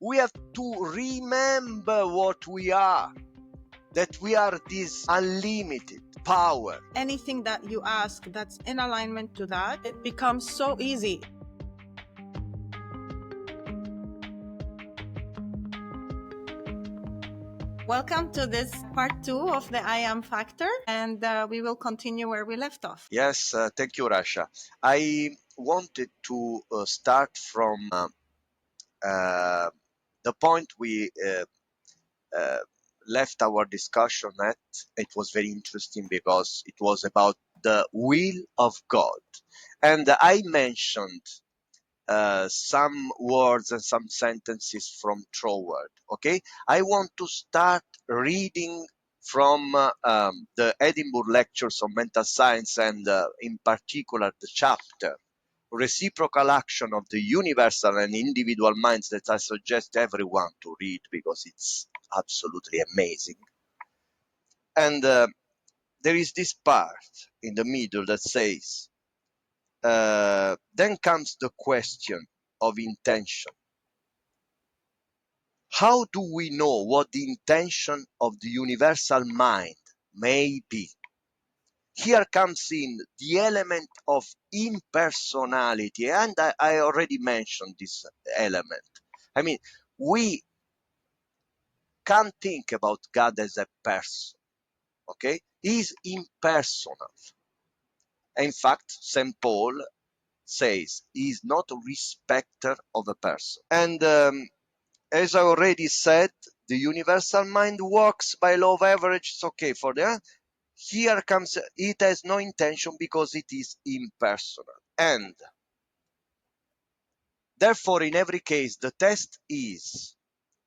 We have to remember what we are, that we are this unlimited power. Anything that you ask that's in alignment to that, it becomes so easy. Welcome to this part 2 of the I Am Factor, and we will continue where we left off. Yes, thank you, Rasha. I wanted to start from the point we left our discussion at. It was very interesting because it was about the will of God. And I mentioned some words and some sentences from Troward. Okay, I want to start reading from the Edinburgh Lectures on Mental Science, and in particular the chapter Reciprocal Action of the Universal and Individual Minds, that I suggest everyone to read because it's absolutely amazing. And there is this part in the middle that says, then comes the question of intention. How do we know what the intention of the universal mind may be? Here comes in the element of impersonality, and I already mentioned this element. I mean, we can't think about God as a person, okay? He's impersonal. In fact, St. Paul says he's not a respecter of a person. And as I already said, the universal mind works by law of averages. Okay, for the here comes, it has no intention because it is impersonal. And therefore, in every case, the test is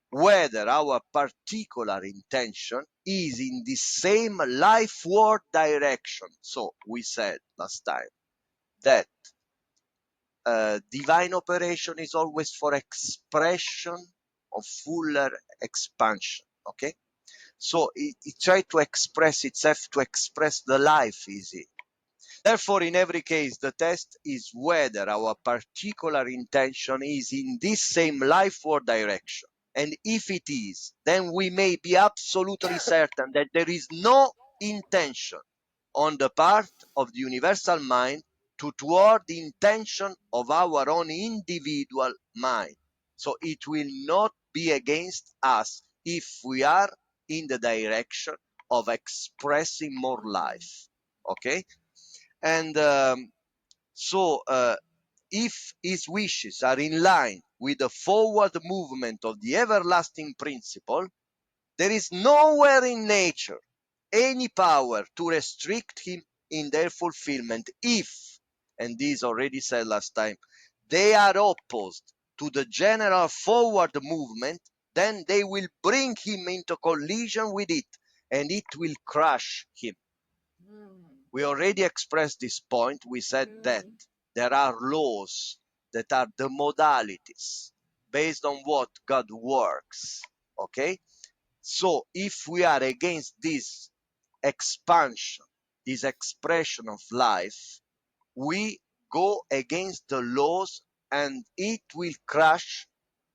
whether our particular intention is in the same life-ward direction. So we said last time that divine operation is always for expression of fuller expansion, okay? So it tries to express itself, to express the life is it. Therefore, in every case, the test is whether our particular intention is in this same life-ward direction. And if it is, then we may be absolutely certain that there is no intention on the part of the universal mind to thwart the intention of our own individual mind. So it will not be against us if we are in the direction of expressing more life. Okay? And so if his wishes are in line with the forward movement of the everlasting principle, there is nowhere in nature any power to restrict him in their fulfillment if, and this already said last time, they are opposed to the general forward movement, then they will bring him into collision with it, and it will crush him. We already expressed this point. We said that there are laws that are the modalities based on what God works. Okay? So if we are against this expansion, this expression of life, we go against the laws and it will crush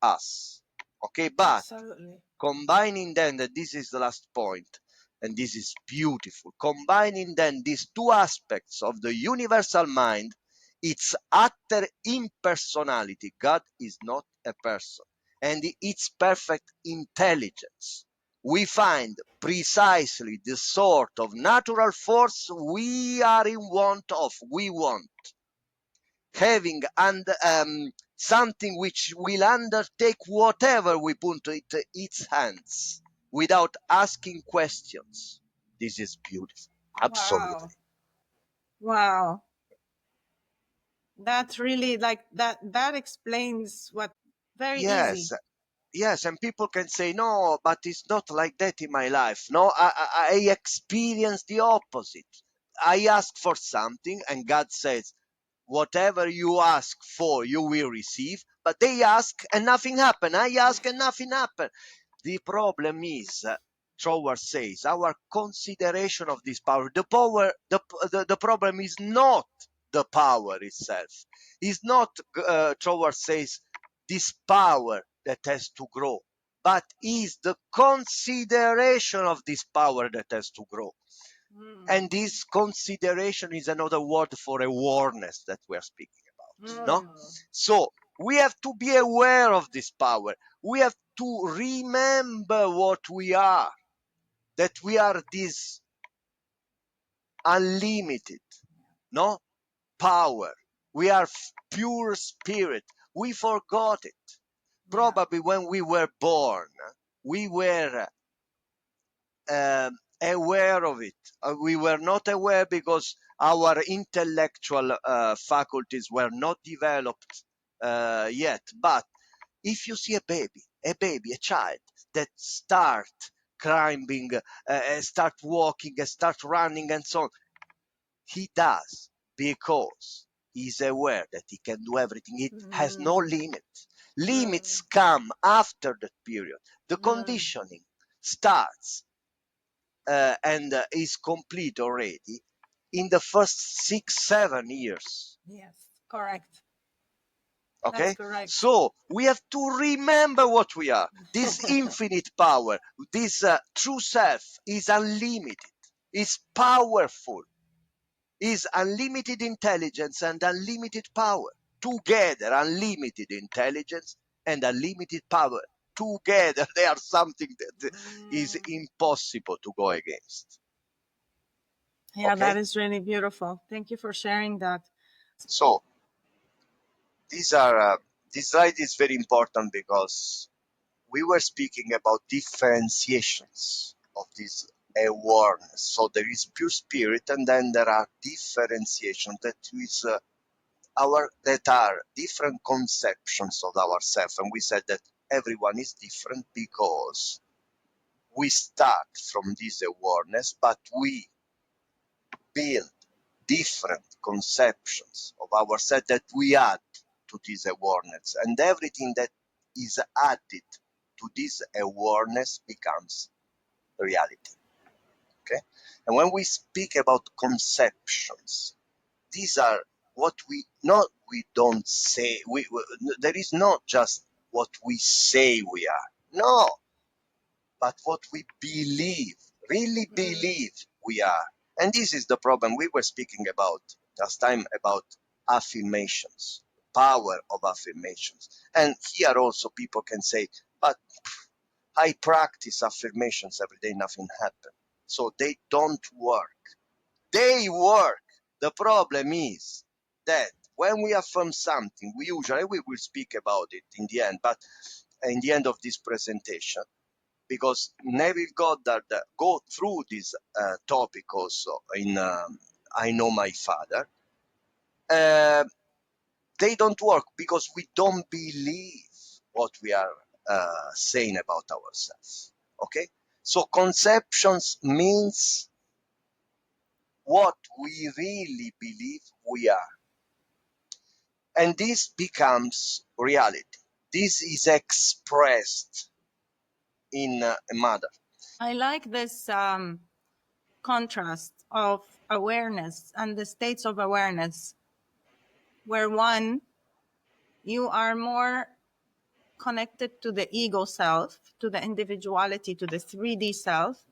us. Okay? But Absolutely. combining then, that this is the last point, and this is beautiful, combining then these two aspects of the universal mind, its utter impersonality, God is not a person, and its perfect intelligence, we find precisely the sort of natural force we are in want of. We want having something which will undertake whatever we put into its hands without asking questions. This is beautiful. Absolutely. Wow. That's really like that explains what very Yes. easy. Yes, and people can say, no, but it's not like that in my life. No, I experience the opposite. I ask for something, and God says, whatever you ask for, you will receive. But they ask, and nothing happened. I ask, and nothing happened. The problem is, Troward says, our consideration of this power. The problem is not the power itself. It's not, Troward says, this power that has to grow, but is the consideration of this power that has to grow. And this consideration is another word for awareness that we are speaking about, no? So we have to be aware of this power. We have to remember what we are, that we are this unlimited, no, power. We are pure spirit. We forgot it. Probably when we were born, we were aware of it. We were not aware because our intellectual faculties were not developed yet. But if you see a baby, a child that start climbing, start walking, start running, and so on, he does because he's aware that he can do everything. It has no limit. Limits come after that period. The conditioning starts and is complete already in the first 6-7 years. Yes, correct. That's Okay, correct. so we have to remember what we are. This infinite power, this true self is unlimited, is powerful, is unlimited intelligence and unlimited power together. Unlimited intelligence and unlimited power together, they are something that is impossible to go against. Yeah, that Okay, is really beautiful. Thank you for sharing that. so these are this slide is very important because we were speaking about differentiations of this awareness. So there is pure spirit, and then there are differentiations that is that are different conceptions of ourselves. And we said that everyone is different because we start from this awareness, but we build different conceptions of ourselves that we add to this awareness, and everything that is added to this awareness becomes reality. Okay, and when we speak about conceptions, these are what we don't say. There is not just what we say we are, no, but what we believe, really believe we are. And this is the problem we were speaking about last time, about affirmations, power of affirmations. And here also people can say, but I practice affirmations every day, nothing happens. So they don't work. They work. The problem is that when we affirm something, we will speak about it in the end, but in the end of this presentation, because Neville Goddard go through this topic also in I Know My Father. They don't work because we don't believe what we are saying about ourselves. Okay, so conceptions means what we really believe we are, and this becomes reality. This is expressed in a matter. I like this contrast of awareness and the states of awareness, where one, you are more connected to the ego self, to the individuality, to the 3D self,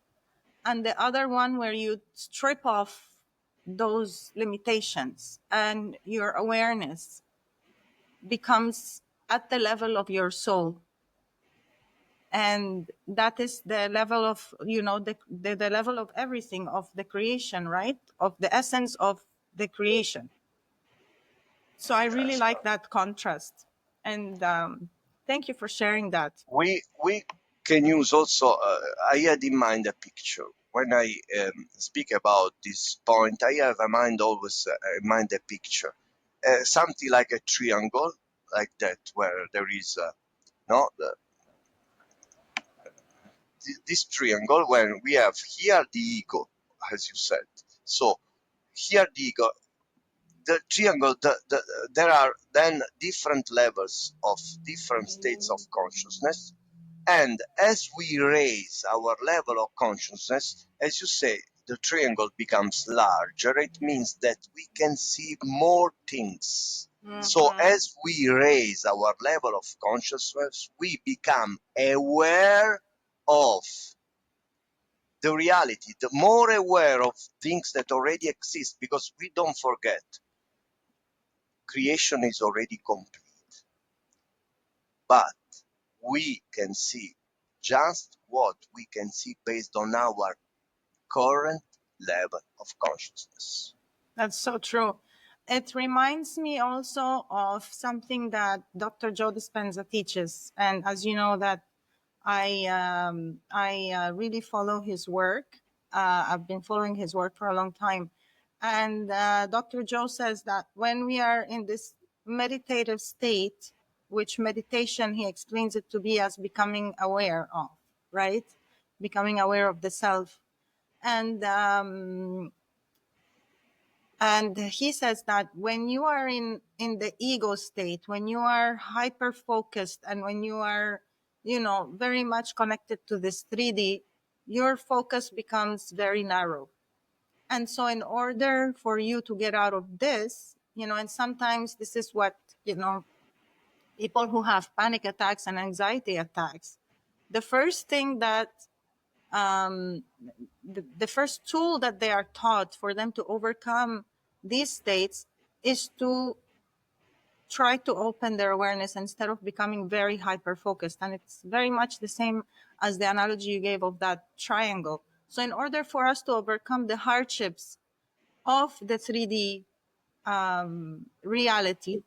and the other one where you strip off those limitations and your awareness becomes at the level of your soul. And that is the level of, the level of everything, of the creation, right, of the essence of the creation. So I really Yes. like that contrast, and thank you for sharing that. We can use also. I had in mind a picture when I speak about this point. I have in mind always in mind a picture, something like a triangle, like that, where there is no this triangle. When we have here the ego, as you said. So here the ego, the triangle. There are then different levels of different states of consciousness. And as we raise our level of consciousness, as you say, the triangle becomes larger. It means that we can see more things. So Mm-hmm. as we raise our level of consciousness, we become aware of the reality, the more aware of things that already exist, because we don't forget creation is already complete, but we can see just what we can see based on our current level of consciousness. That's so true. It reminds me also of something that Dr. Joe Dispenza teaches, and as you know, that I really follow his work. I've been following his work for a long time, and Dr. Joe says that when we are in this meditative state, which meditation he explains it to be as becoming aware of, right? Becoming aware of the self, and he says that when you are in the ego state, when you are hyper focused, and when you are, you know, very much connected to this 3D, your focus becomes very narrow. And so in order for you to get out of this, you know, and sometimes this is what, you know, people who have panic attacks and anxiety attacks, the first thing that the first tool that they are taught for them to overcome these states is to try to open their awareness instead of becoming very hyper focused. And it's very much the same as the analogy you gave of that triangle. So in order for us to overcome the hardships of the 3D reality,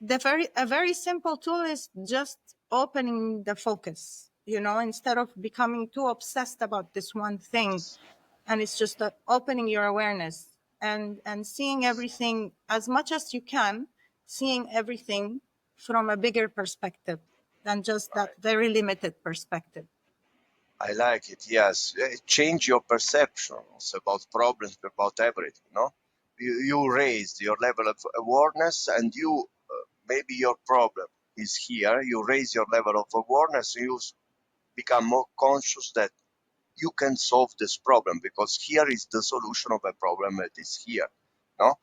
a very simple tool is just opening the focus, you know, instead of becoming too obsessed about this one thing. And it's just opening your awareness and seeing everything as much as you can, seeing everything from a bigger perspective than just that Right. very limited perspective. I like it. Yes, change your perceptions about problems, about everything. No, you raised your level of awareness, and you maybe your problem is here. You raise your level of awareness. You become more conscious that you can solve this problem, because here is the solution of a problem that is here. No,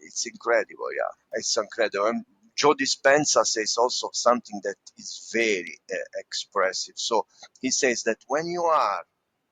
it's incredible. Yeah, it's incredible. And Joe Dispenza says also something that is very expressive. So he says that when you are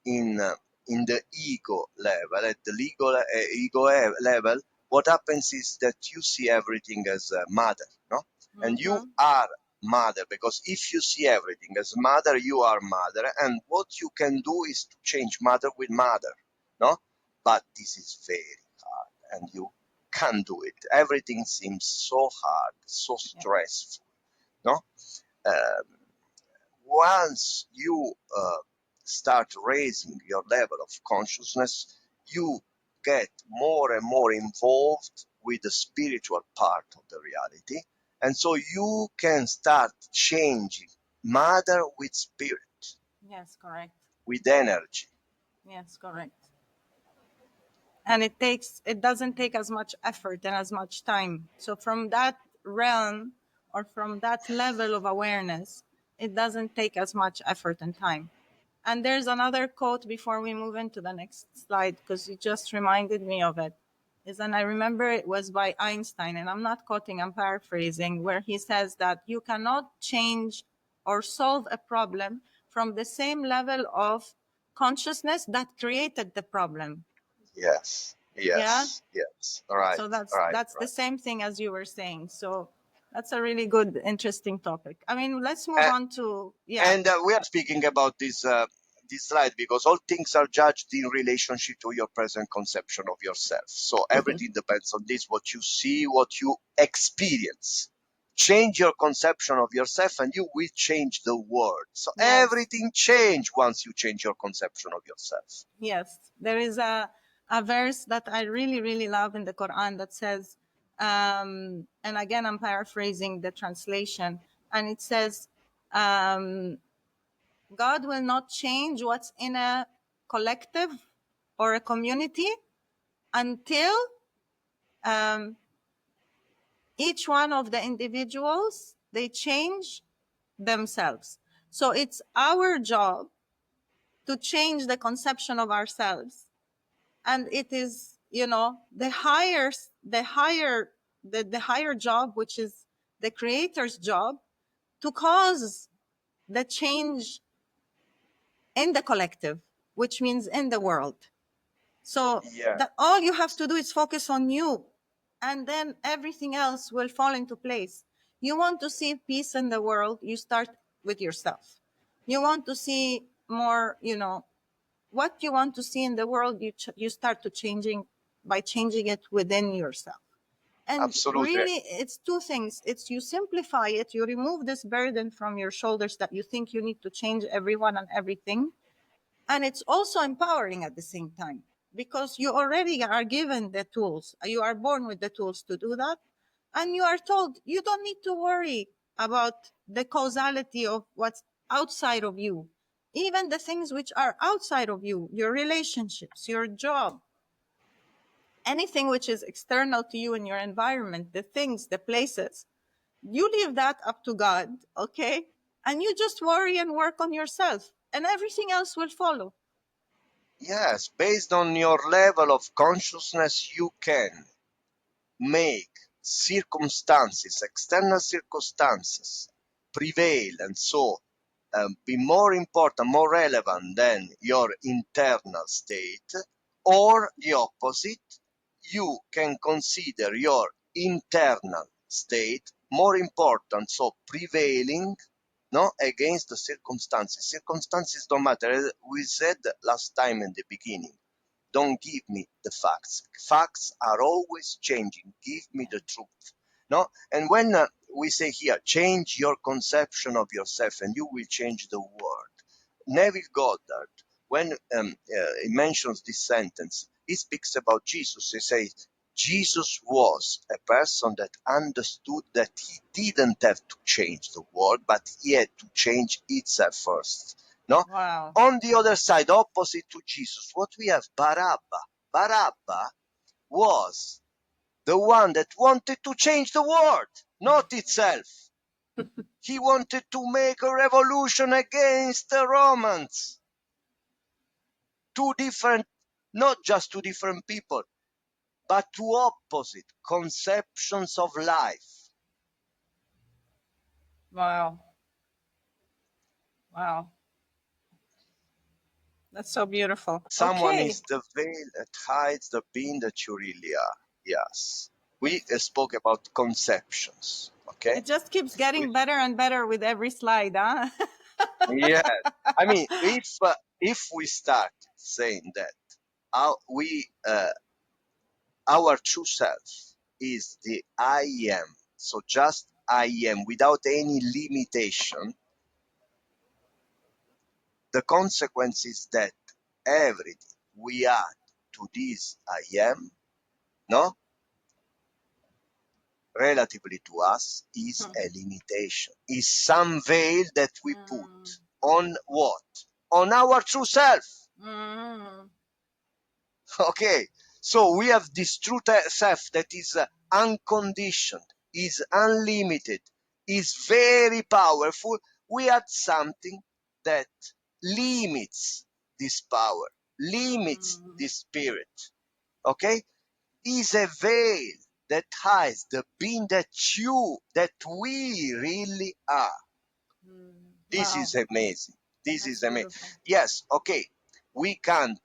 in uh, in the ego level, at the level, what happens is that you see everything as a mother, no? And you Mm-hmm. are mother, because if you see everything as mother, you are mother, and what you can do is to change mother with mother, no? But this is very hard, and you can't do it. Everything seems so hard, so Yeah. stressful, no? Um, Once you start raising your level of consciousness, you get more and more involved with the spiritual part of the reality. And so you can start changing matter with spirit, Yes, correct. with energy. Yes, correct. And it doesn't take as much effort and as much time. So from that realm, or from that level of awareness, it doesn't take as much effort and time. And there's another quote before we move into the next slide, because you just reminded me of it. And I remember it was by Einstein, and I'm not quoting, I'm paraphrasing, where he says that you cannot change or solve a problem from the same level of consciousness that created the problem. Yes, Yeah. yes, yes. Right, So that's right, that's the right. same thing as you were saying. So that's a really good, interesting topic. I mean, let's move Uh, on to, yeah. And we are speaking about this slide because all things are judged in relationship to your present conception of yourself. So everything depends on this: what you see, what you experience. Change your conception of yourself, and you will change the world. So Yes. everything change once you change your conception of yourself. Yes, there is a verse that I really, really love in the Quran that says, and again, I'm paraphrasing the translation, and it says, um, God will not change what's in a collective or a community until um, each one of the individuals, they change themselves. So it's our job to change the conception of ourselves, and it is you know, the higher job, which is the creator's job, to cause the change in the collective, which means in the world. So Yeah, that all you have to do is focus on you, and then everything else will fall into place. You want to see peace in the world, you start with yourself. You want to see more, you know, what you want to see in the world, you start to changing by changing it within yourself. And absolutely. really, it's two things. It's you simplify it, you remove this burden from your shoulders that you think you need to change everyone and everything. And it's also empowering at the same time, because you already are given the tools. You are born with the tools to do that. And you are told you don't need to worry about the causality of what's outside of you. Even the things which are outside of you, your relationships, your job, anything which is external to you in your environment, the things, the places, you leave that up to God, okay? And you just worry and work on yourself, and everything else will follow. Yes, based on your level of consciousness, you can make circumstances, external circumstances, prevail, and so be more important, more relevant than your internal state, or the opposite, you can consider your internal state more important, so prevailing, no, against the circumstances. Circumstances don't matter. As we said last time in the beginning, don't give me the facts. Facts are always changing. Give me the truth. No? And when we say here, change your conception of yourself and you will change the world. Neville Goddard, when he mentions this sentence, he speaks about Jesus. He says, Jesus was a person that understood that he didn't have to change the world, but he had to change itself first. No? Wow. On the other side, opposite to Jesus, what we have? Barabba. Barabba was the one that wanted to change the world, not itself. He wanted to make a revolution against the Romans. Two different, not just two different people, but two opposite conceptions of life. Wow. Wow. That's so beautiful. Someone Okay. is the veil that hides the being that you really are. Yes. We spoke about conceptions, okay? It just keeps We, getting better and better with every slide, huh? yes. I mean, if we start saying that our true self is the I am, so just I am without any limitation, the consequence is that everything we add to this I am, no, relatively to us, is a limitation, is some veil that we put on what? On our true self. Mm. Okay, so we have this true self that is unconditioned, is unlimited, is very powerful. We add something that limits this power, limits this spirit. Okay, is a veil that hides the being that we really are. This Wow. is amazing. This is That's amazing. beautiful. Yes, okay. We can't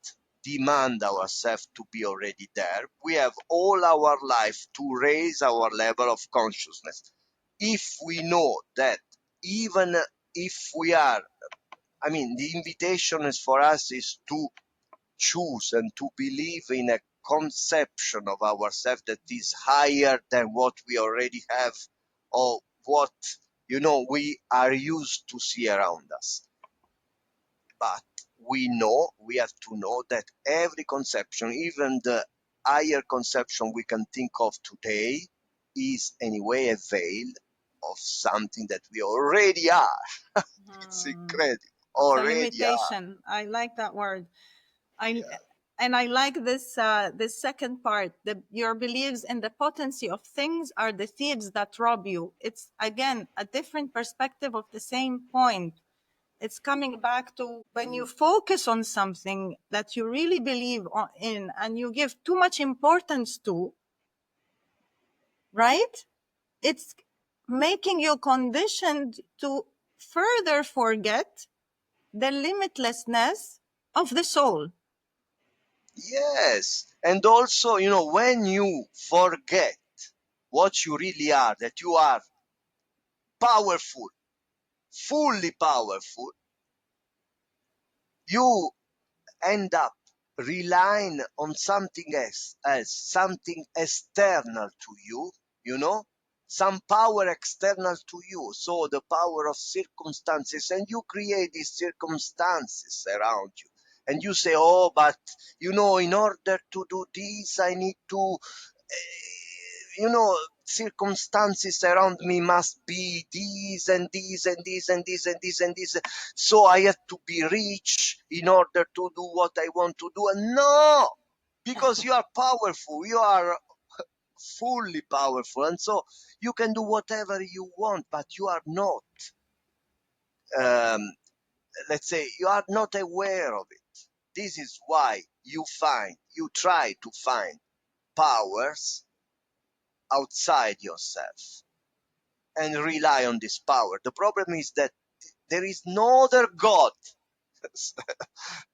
demand ourselves to be already there. We have all our life to raise our level of consciousness. If we know that, even if we are, I mean, the invitation is for us is to choose and to believe in a conception of ourselves that is higher than what we already have or what we are used to see around us. But we have to know that every conception, even the higher conception we can think of today, is anyway a veil of something that we already are. It's incredible. It's a Already are. limitation. I like that word. I Yeah. and I like this second part. Your beliefs in the potency of things are the thieves that rob you. It's again a different perspective of the same point. It's coming back to when you focus on something that you really believe in and you give too much importance to, right? It's making you conditioned to further forget the limitlessness of the soul. Yes. And also, you know, when you forget what you really are, that you are powerful, fully powerful, you end up relying on something else, something external to you, you know, some power external to you. So the power of circumstances, and you create these circumstances around you. And you say, oh, but you know, in order to do this, I need to, you know, circumstances around me must be these and these and these and these and these and this. So I have to be rich in order to do what I want to do. And no, because you are powerful, you are fully powerful, and so you can do whatever you want, but you are not, um, let's say, you are not aware of it. This is why you try to find powers outside yourself and rely on this power. The problem is that there is no other God.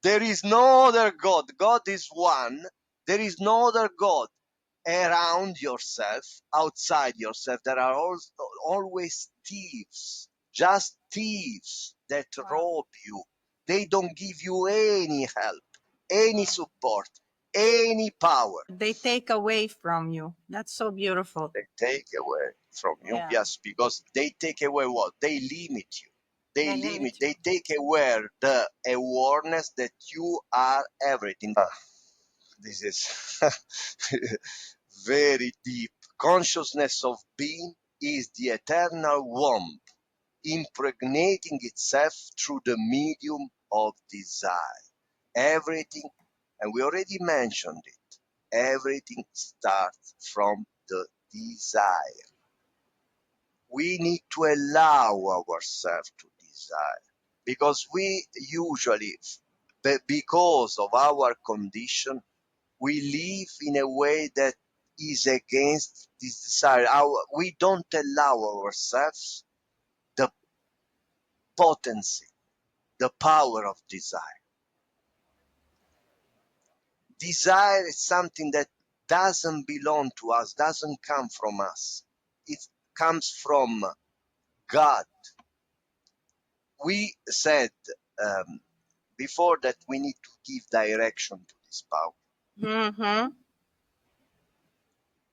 There is no other God. God is one. There is no other God around yourself, outside yourself. There are always thieves, just thieves that Wow. rob you. They don't give you any help, any Wow. support, any power. They take away from you. That's so beautiful. They take away from you. Yeah. Yes, because they take away what? They limit you. They limit you. They take away the awareness that you are everything. This is very deep. Consciousness of being is the eternal womb, impregnating itself through the medium of desire. Everything, and we already mentioned it, everything starts from the desire. We need to allow ourselves to desire, because we usually, because of our condition, we live in a way that is against this desire. We don't allow ourselves the potency, the power of desire. Desire is something that doesn't belong to us, doesn't come from us. It comes from God. We said before that we need to give direction to this power. Mm-hmm.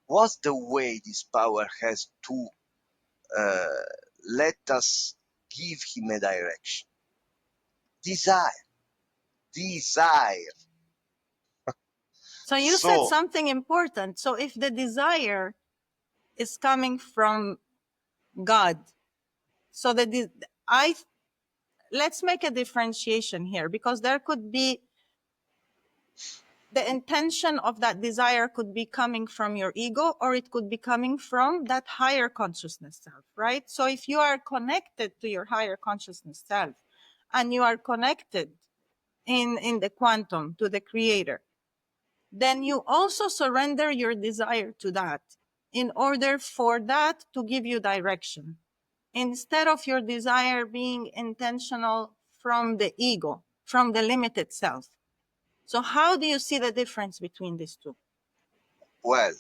What's the way this power has to uh, let us give him a direction? Desire. Desire. So you said So, something important. So if the desire is coming from God, so I let's make a differentiation here, because there could be the intention of that desire could be coming from your ego, or it could be coming from that higher consciousness self, right? So if you are connected to your higher consciousness self and you are connected in the quantum to the creator, then you also surrender your desire to that in order for that to give you direction, instead of your desire being intentional from the ego, from the limited self. So how do you see the difference between these two? well,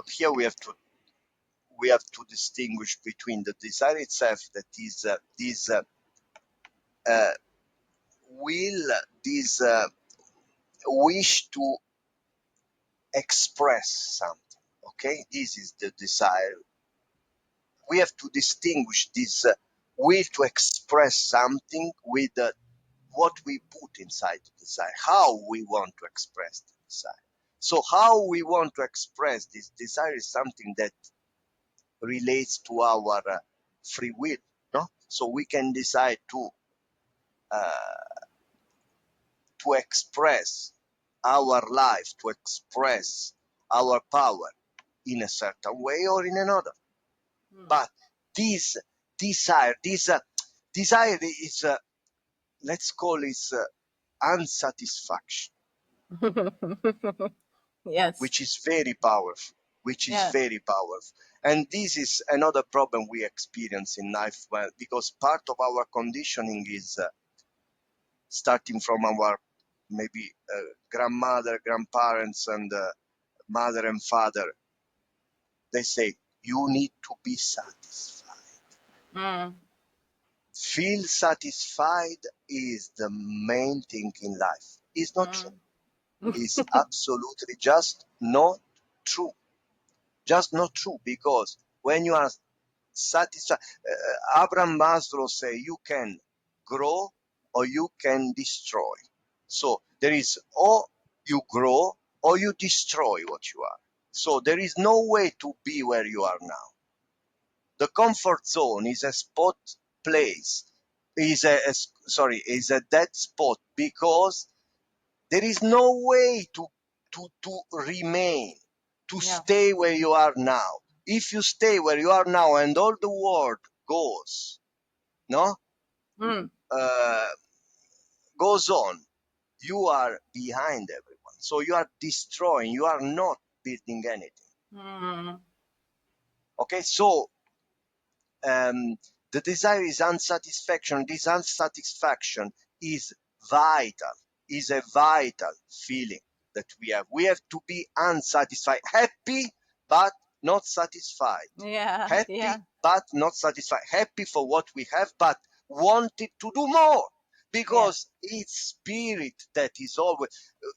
here we have to distinguish between the desire itself, that is this uh, will, this wish to express something. Okay, this is the desire. We have to distinguish this will to express something with what we put inside the desire, how we want to express the desire. So how we want to express this desire is something that relates to our free will, no? So we can decide uh, to express our life, to express our power in a certain way or in another. But this desire, this desire is let's call it unsatisfaction, Yes. which is very powerful, which is Yeah. very powerful. And this is another problem we experience in life, well, because part of our conditioning is starting from our maybe grandmother, grandparents, and mother and father. They say you need to be satisfied. Mm. Feel satisfied is the main thing in life. It's not true. Mm. It's absolutely just not true. Just not true, because when you are satisfied, Abraham Maslow say you can grow or you can destroy. So there is, or you grow or you destroy what you are. So there is no way to be where you are now. The comfort zone is a spot place, is a dead spot, because there is no way to remain, to Yeah. stay where you are now. If you stay where you are now and all the world goes, no, Mm. uh, goes on, you are behind everyone. So you are destroying. You are not building anything. Mm. Okay, so the desire is unsatisfaction. This unsatisfaction is vital, is a vital feeling that we have. We have to be unsatisfied, happy but not satisfied, Yeah. Yeah. happy but not satisfied, happy for what we have but wanted to do more, Yeah. because it's spirit that is always,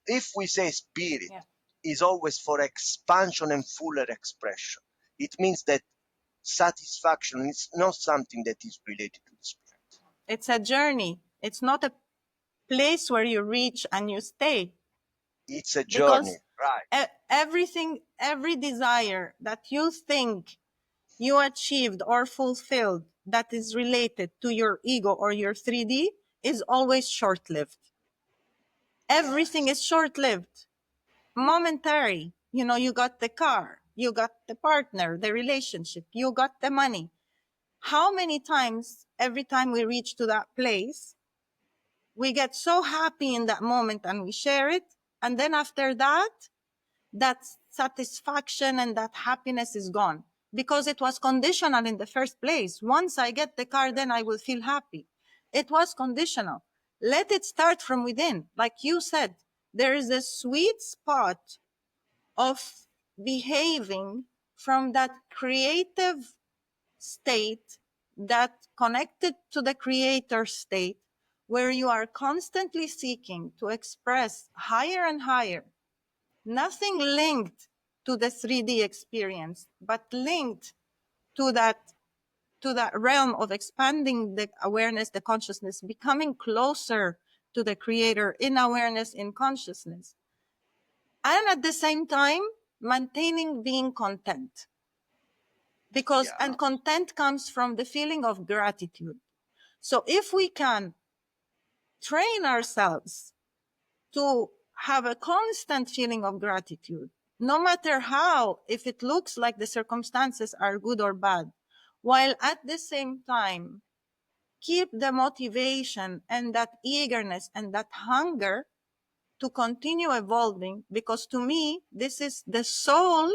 if we say spirit, Yeah. is always for expansion and fuller expression. It means that satisfaction is not something that is related to the spirit. It's a journey. It's not a place where you reach and you stay. It's a journey, Because right? everything, every desire that you think you achieved or fulfilled that is related to your ego or your 3D is always short lived. Everything Yes, is short lived, momentary. You know, you got the car, you got the partner, the relationship, you got the money. How many times, every time we reach to that place, we get so happy in that moment and we share it. And then after that, that satisfaction and that happiness is gone because it was conditional in the first place. Once I get the car, then I will feel happy. It was conditional. Let it start from within. Like you said, there is a sweet spot of behaving from that creative state, that connected to the creator state, where you are constantly seeking to express higher and higher, nothing linked to the 3D experience, but linked to that realm of expanding the awareness, the consciousness, becoming closer to the creator in awareness, in consciousness. And at the same time, maintaining being content. Because, yeah, and content comes from the feeling of gratitude. So if we can train ourselves to have a constant feeling of gratitude, no matter how, if it looks like the circumstances are good or bad, while at the same time, keep the motivation and that eagerness and that hunger to continue evolving, because to me, this is the soul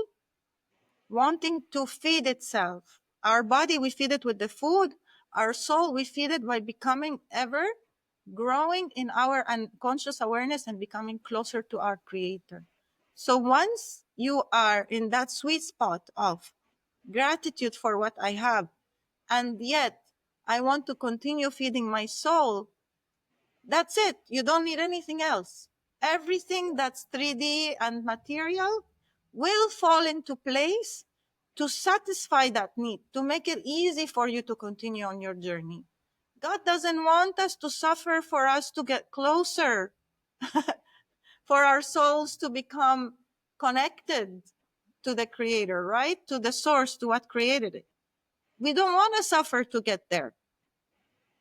wanting to feed itself. Our body, we feed it with the food. Our soul, we feed it by becoming ever growing in our unconscious awareness and becoming closer to our creator. So once you are in that sweet spot of gratitude for what I have, and yet I want to continue feeding my soul, that's it. You don't need anything else. Everything that's 3D and material will fall into place to satisfy that need, to make it easy for you to continue on your journey. God doesn't want us to suffer for us to get closer, for our souls to become connected to the creator, right? To the source, to what created it. We don't want to suffer to get there.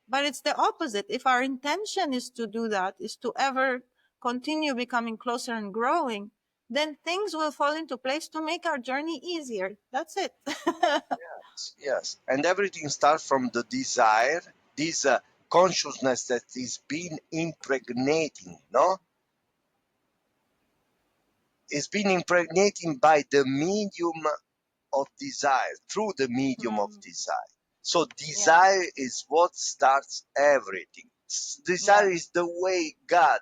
But it's the opposite. If our intention is to do that, is to ever continue becoming closer and growing, then things will fall into place to make our journey easier. That's it. yes, yes. And everything starts from the desire, this consciousness that is being impregnating, no? It's been impregnating by the medium of desire, through the medium of Mm, desire. So yeah. desire is what starts everything. Yeah. Desire is the way God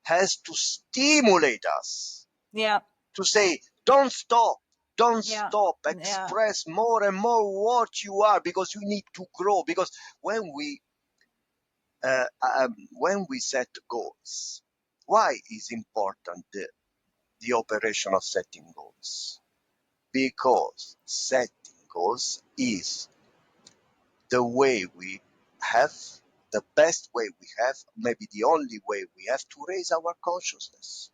has to stimulate us Yeah. to say, don't stop, don't Yeah. stop, Yeah. express more and more what you are, because you need to grow. Because when we set goals, why is important the operation of setting goals? Because setting goals is the way we have, the best way we have, maybe the only way we have to raise our consciousness.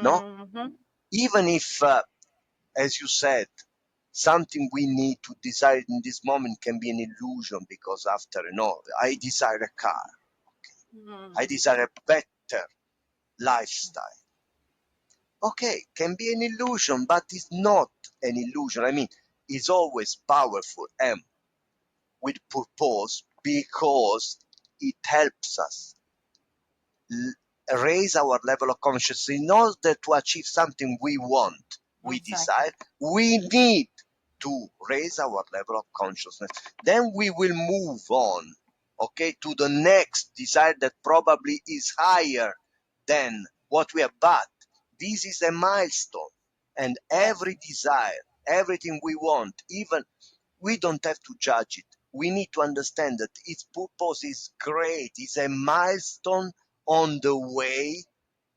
No? Hmm. Even if, as you said, something we need to desire in this moment can be an illusion, because after, I desire a car, I Mm, desire a better lifestyle. Okay, can be an illusion, but it's not an illusion. I mean, it's always powerful and with purpose, because it helps us raise our level of consciousness. In order to achieve something we want, we exactly. desire, we need to raise our level of consciousness. Then we will move on, okay, to the next desire that probably is higher than what we have. But this is a milestone, and Yes. every desire, everything we want, even, we don't have to judge it. We need to understand that its purpose is great. It's a milestone on the way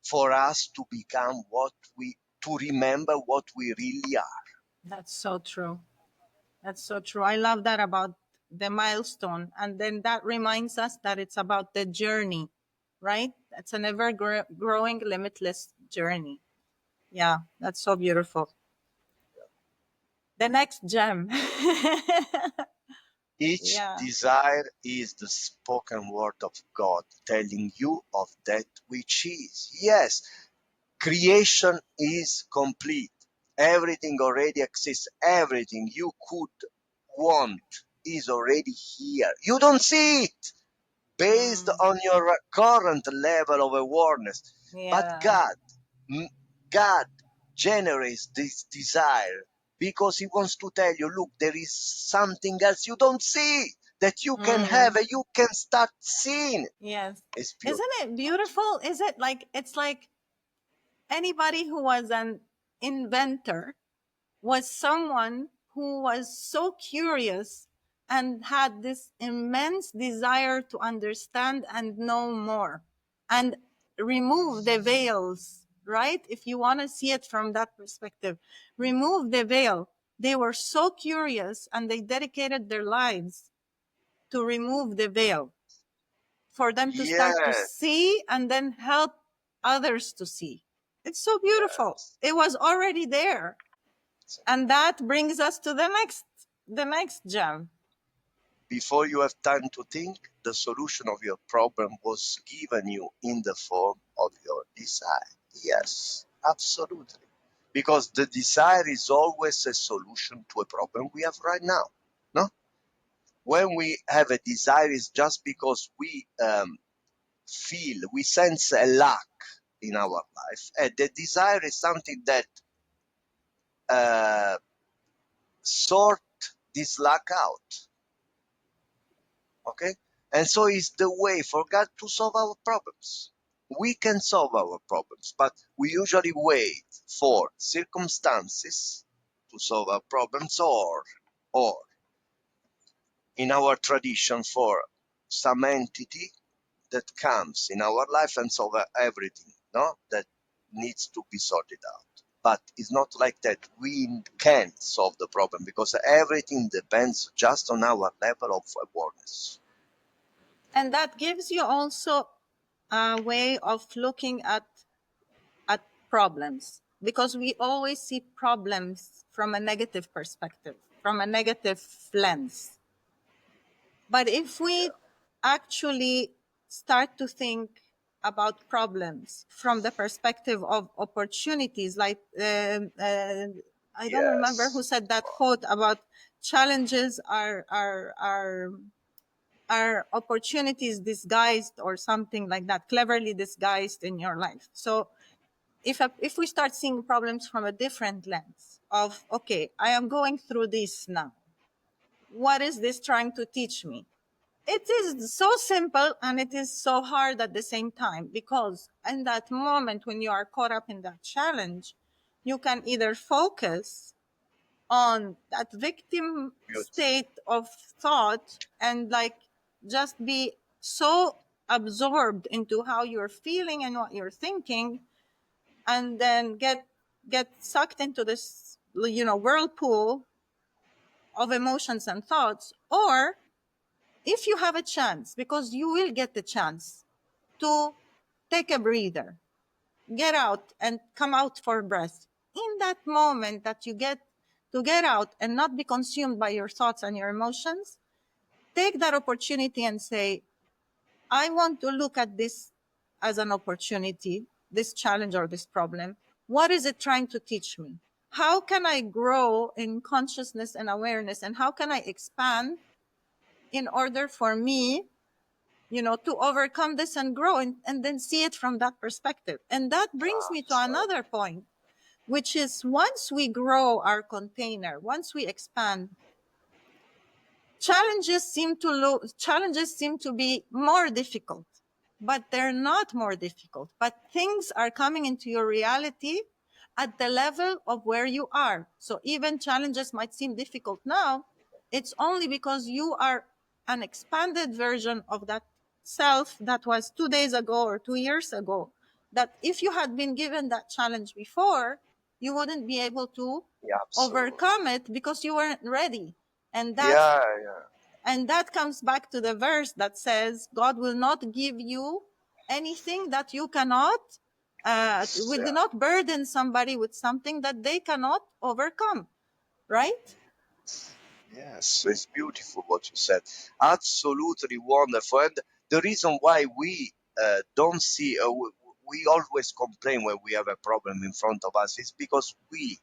for us to become to remember what we really are. That's so true. That's so true. I love that about the milestone. And then that reminds us that it's about the journey, right? It's an ever growing, limitless journey. Yeah, that's so beautiful. The next gem. Each Yeah. desire is the spoken word of God telling you of that which is. Yes, creation is complete. Everything already exists. Everything you could want is already here. You don't see it based Mm, on your current level of awareness. But yeah. God generates this desire because He wants to tell you, look, there is something else you don't see that you can have Mm, and you can start seeing. yes. It's beautiful. Isn't it beautiful? Is it like, it's like anybody who was an inventor was someone who was so curious and had this immense desire to understand and know more and remove the veils, right? If you want to see it from that perspective, remove the veil. They were so curious and they dedicated their lives to remove the veil for them to start to Yes, see and then help others to see. It's so beautiful. yes. It was already there. And that brings us to the next gem. Before you have time to think, the solution of your problem was given you in the form of your desire. Yes, absolutely. Because the desire is always a solution to a problem we have right now. No? When we have a desire, it's just because we we sense a lack in our life. And the desire is something that uh, sort this lack out. Okay? And so it's the way for God to solve our problems. We can solve our problems, but we usually wait for circumstances to solve our problems, or in our tradition, for some entity that comes in our life and solve everything, no, that needs to be sorted out. But it's not like that. We can solve the problem because everything depends just on our level of awareness. And that gives you also a way of looking at problems, because we always see problems from a negative perspective, from a negative lens. But if we actually start to think about problems from the perspective of opportunities, like I don't remember who Yes. said that quote about challenges are are opportunities disguised or something like that, cleverly disguised in your life. So if we start seeing problems from a different lens of, okay, I am going through this now. What is this trying to teach me? It is so simple and it is so hard at the same time, because in that moment when you are caught up in that challenge, you can either focus on that victim Beautiful. state of thought and like just be so absorbed into how you're feeling and what you're thinking, and then get sucked into this, whirlpool of emotions and thoughts. Or if you have a chance, because you will get the chance to take a breather, get out and come out for breath. In that moment that you get to get out and not be consumed by your thoughts and your emotions, take that opportunity and say, I want to look at this as an opportunity, this challenge or this problem. What is it trying to teach me? How can I grow in consciousness and awareness? And how can I expand in order for me, to overcome this and grow, and then see it from that perspective? And that brings me to That's another point, which is once we grow our container, once we expand, challenges seem to be more difficult, but they're not more difficult. But things are coming into your reality at the level of where you are. So even challenges might seem difficult now, it's only because you are an expanded version of that self that was 2 days ago or 2 years ago. That if you had been given that challenge before, you wouldn't be able to yeah, absolutely. overcome it because you weren't ready. And that's Yeah, yeah. and that comes back to the verse that says, God will not give you anything that you cannot, will Yeah. not burden somebody with something that they cannot overcome, right? Yes, it's beautiful what you said. Absolutely wonderful. And the reason why we don't see, we always complain when we have a problem in front of us is because we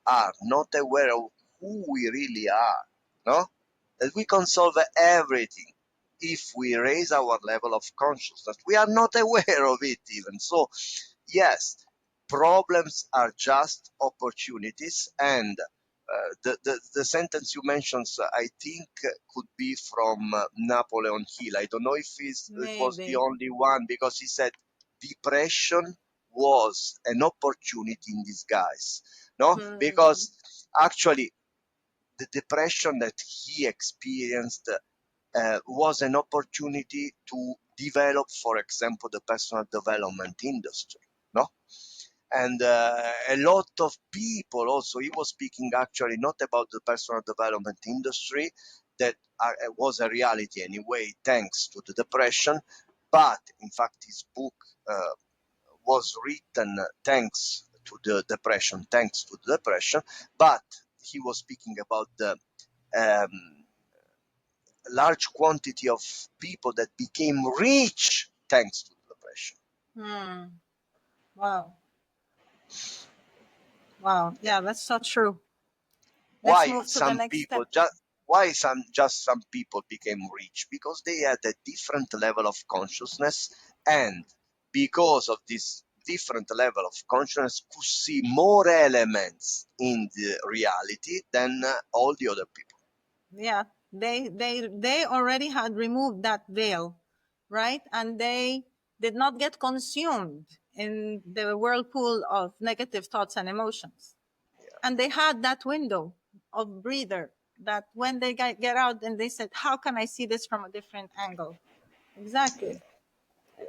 are not aware of who we really are. No? That we can solve everything if we raise our level of consciousness. We are not aware of it even. So, yes, problems are just opportunities, and the sentence you mentioned, I think, could be from Napoleon Hill. I don't know if it was the Maybe. only one, because he said depression was an opportunity in disguise. No, Hmm. because actually the depression that he experienced was an opportunity to develop, for example, the personal development industry. No, and a lot of people also, he was speaking actually not about the personal development industry that was a reality anyway thanks to the depression, but in fact his book uh, was written thanks to the depression, but he was speaking about the um, large quantity of people that became rich thanks to the depression. Hmm. Wow. Wow. Yeah. Yeah, that's so true. Let's why move to the some next people step. just why some people became rich? Because they had a different level of consciousness, and because of this different level of consciousness could see more elements in the reality than all the other people. Yeah, they already had removed that veil, right? And they did not get consumed in the whirlpool of negative thoughts and emotions. And they had that window of breather, that when they get out and they said, how can I see this from a different angle? Yeah, Exactly. yeah.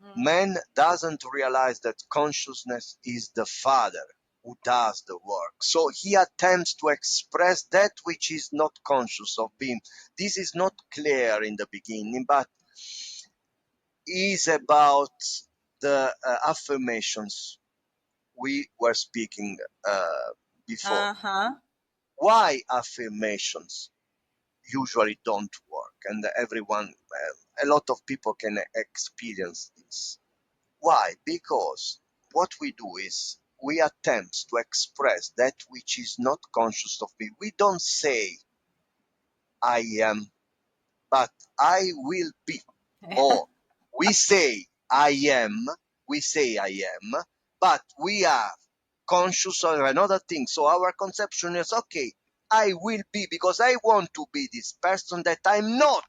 Mm. Man doesn't realize that consciousness is the father who does the work. So he attempts to express that which is not conscious of being. This is not clear in the beginning, but is about the affirmations we were speaking before. Uh-huh. Why affirmations usually don't work, and everyone, a lot of people can experience this. Why? Because what we do is we attempt to express that which is not conscious of me. We don't say I am, but I will be. Or we say I am, but we are conscious of another thing. So our conception is, okay, I will be because I want to be this person that I'm not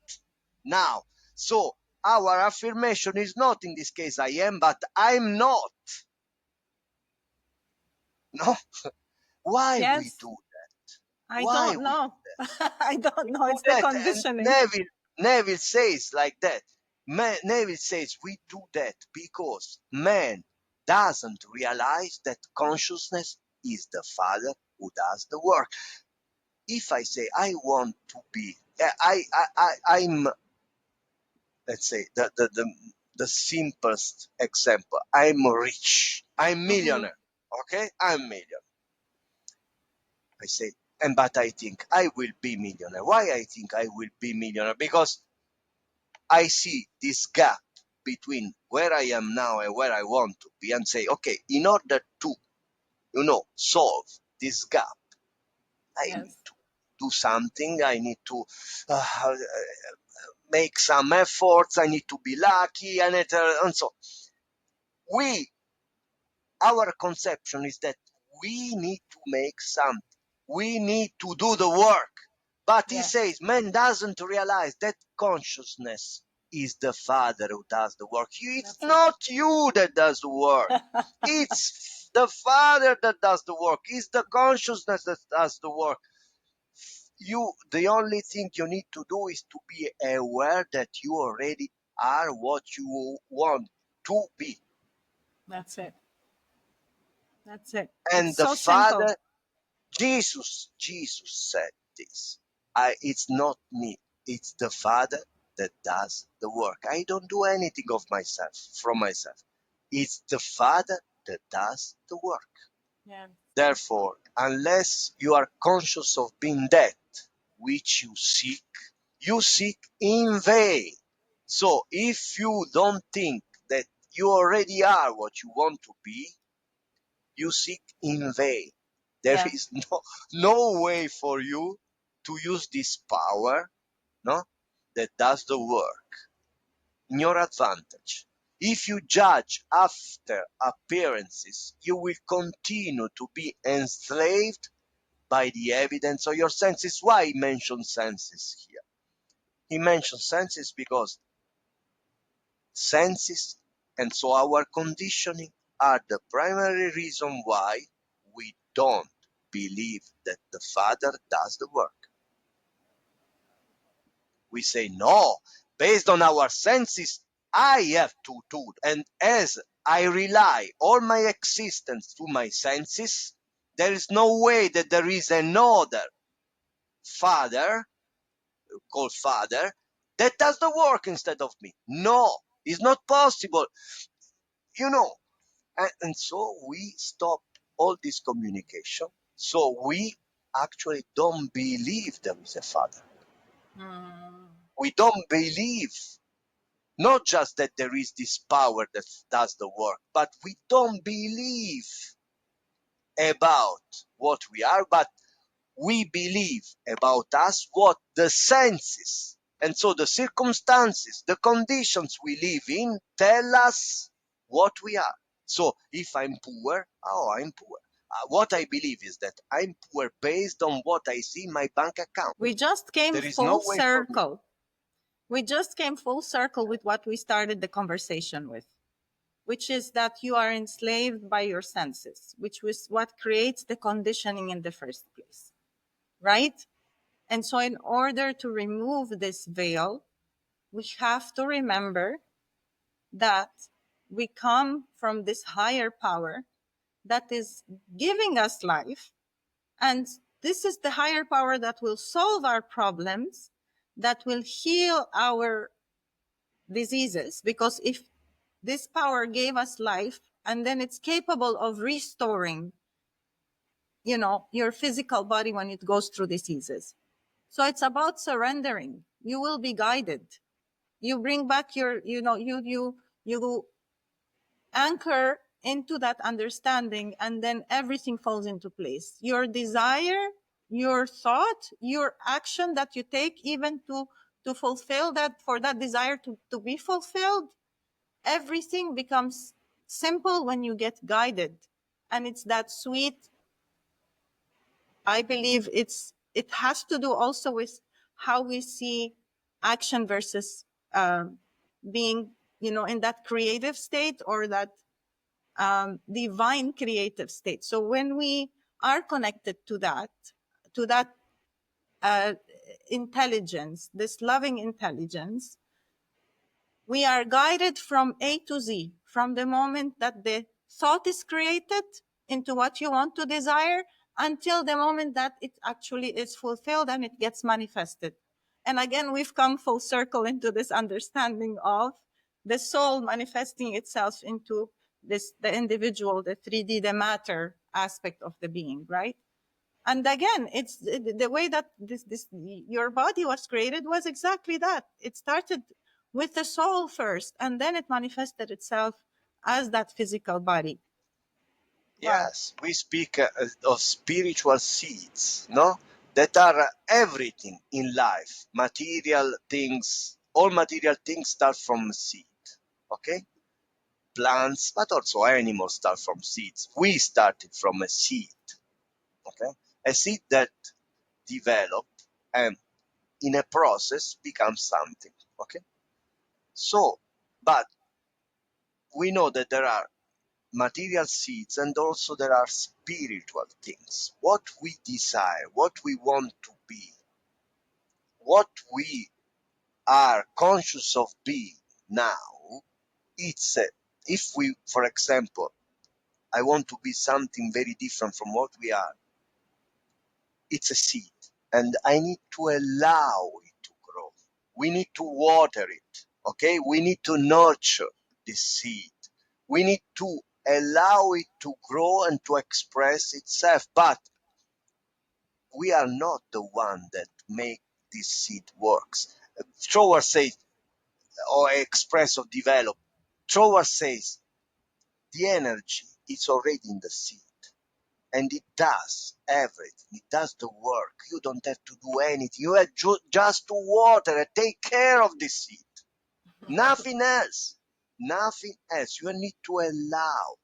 now. So our affirmation is not in this case I am, but I'm not. No? Why we Yes, do? I Why don't we know. I don't know. do It's the that? And conditioning. Neville says like that. Neville says we do that because man doesn't realize that consciousness is the father who does the work. If I say I want to be, I'm, let's say the simplest example. I'm rich. I'm Hmm. millionaire. Okay, I'm millionaire. I say, and but I think I will be millionaire. Why I think I will be millionaire? Because I see this gap between where I am now and where I want to be, and say, okay, in order to, solve this gap, I need Yes, to do something. I need to uh, make some efforts. I need to be lucky, and so we our conception is that we need to make something. We need to do the work. But he yes, says man doesn't realize that consciousness is the father who does the work. It's that's it. not you that does the work. It's the father that does the work. It's the consciousness that does the work. The only thing you need to do is to be aware that you already are what you want to be. That's it. That's it. It's And the so simple. father, Jesus said this. It's not me. It's the Father that does the work. I don't do anything of myself, from myself. It's the Father that does the work. Yeah. Therefore, unless you are conscious of being that which you seek in vain. So if you don't think that you already are what you want to be, you seek in vain. There Yeah. is no way for you to use this power, no, that does the work in your advantage. If you judge after appearances, you will continue to be enslaved by the evidence of your senses. Why he mentions senses here? He mentions senses because senses and so our conditioning are the primary reason why we don't believe that the Father does the work. We say, no, based on our senses, I have to do. And as I rely all my existence to my senses, there is no way that there is another Father, called Father, that does the work instead of me. No, it's not possible. You know, and so we stop all this communication. So we actually don't believe there is a Father. Mm. We don't believe not just that there is this power that does the work, but we don't believe about what we are, but we believe about us what the senses and so the circumstances, the conditions we live in tell us what we are. So if I'm poor, oh, I'm poor. What I believe is that I'm poor based on what I see in my bank account. We just came There is no full way for me. circle. We just came full circle with what we started the conversation with, which is that you are enslaved by your senses, which was what creates the conditioning in the first place, right? And so, in order to remove this veil, we have to remember that we come from this higher power that is giving us life. And this is the higher power that will solve our problems, that will heal our diseases. Because if this power gave us life and then it's capable of restoring, your physical body when it goes through diseases. So it's about surrendering. You will be guided. You bring back you anchor into that understanding, and then everything falls into place. Your desire, your thought, your action that you take, even to to fulfill that, for that desire to be fulfilled, everything becomes simple when you get guided. And it's that sweet, I believe it has to do also with how we see action versus being, in that creative state, or that divine creative state. So when we are connected to that intelligence, this loving intelligence, we are guided from A to Z, from the moment that the thought is created into what you want to desire, until the moment that it actually is fulfilled and it gets manifested. And again, we've come full circle into this understanding of the soul manifesting itself into the individual, the 3D, the matter aspect of the being, right? And again, it's the way that your body was created was exactly that. It started with the soul first, and then it manifested itself as that physical body. Wow. Yes, we speak of spiritual seeds, no? That are everything in life. Material things, all material things start from seed, okay? Plants, but also animals start from seeds. We started from a seed, okay? A seed that developed and in a process becomes something, okay? So, but we know that there are material seeds and also there are spiritual things. What we desire, what we want to be, what we are conscious of being now, it's if we, for example, I want to be something very different from what we are, it's a seed and I need to allow it to grow. We need to water it, okay? We need to nurture this seed. We need to allow it to grow and to express itself, but we are not the one that make this seed works. Thrower says, or express or develop. Thrower says the energy is already in the seed and it does everything. It does the work. You don't have to do anything. You have just to water and take care of the seed. Nothing else. Nothing else. You need to allow.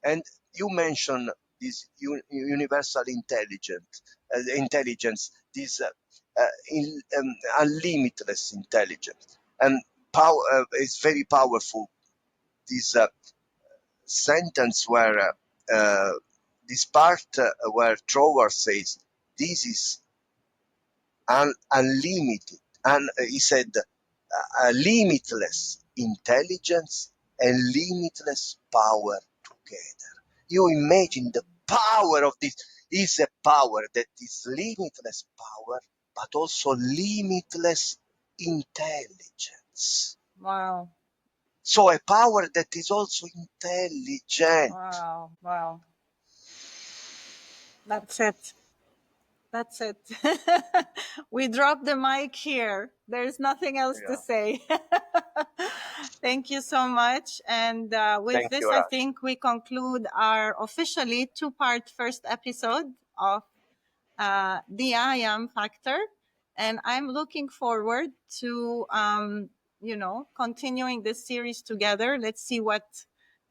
And you mentioned this universal intelligence, this unlimitless intelligence, and power is very powerful. This sentence where this part where Trower says this is unlimited, and he said limitless intelligence and limitless power together. You imagine the power of this is a power that is limitless power, but also limitless intelligence. Wow. So a power that is also intelligent. Wow. That's it. That's it. We drop the mic here. There's nothing else to Yeah. say. Thank you so much. And with Thank this, you, I Raj. think we conclude our officially two-part first episode of the I am factor. And I'm looking forward to, continuing this series together. Let's see what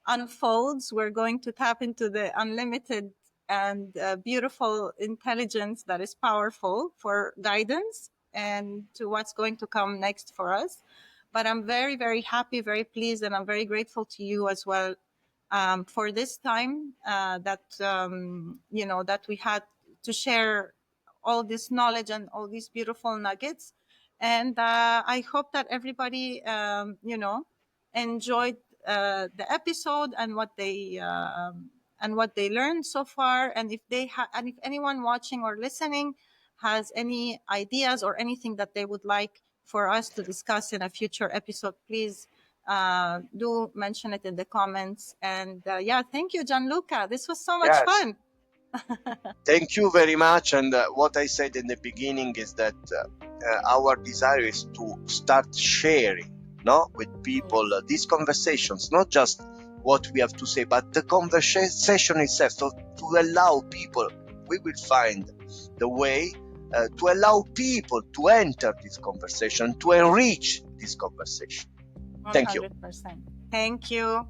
unfolds. We're going to tap into the unlimited and beautiful intelligence that is powerful for guidance and to what's going to come next for us. But I'm very, very happy, very pleased, and I'm very grateful to you as well for this time that we had to share all this knowledge and all these beautiful nuggets. And I hope that everybody, enjoyed the episode and what they learned so far. And and if anyone watching or listening has any ideas or anything that they would like for us to discuss in a future episode, please do mention it in the comments. And thank you, Gianluca. This was so much Yes. fun. Thank you very much. And what I said in the beginning is that our desire is to start sharing, no, with people these conversations, not just what we have to say, but the conversation itself. So to allow people, we will find the way to allow people to enter this conversation, to enrich this conversation. Thank you. 100%. Thank you.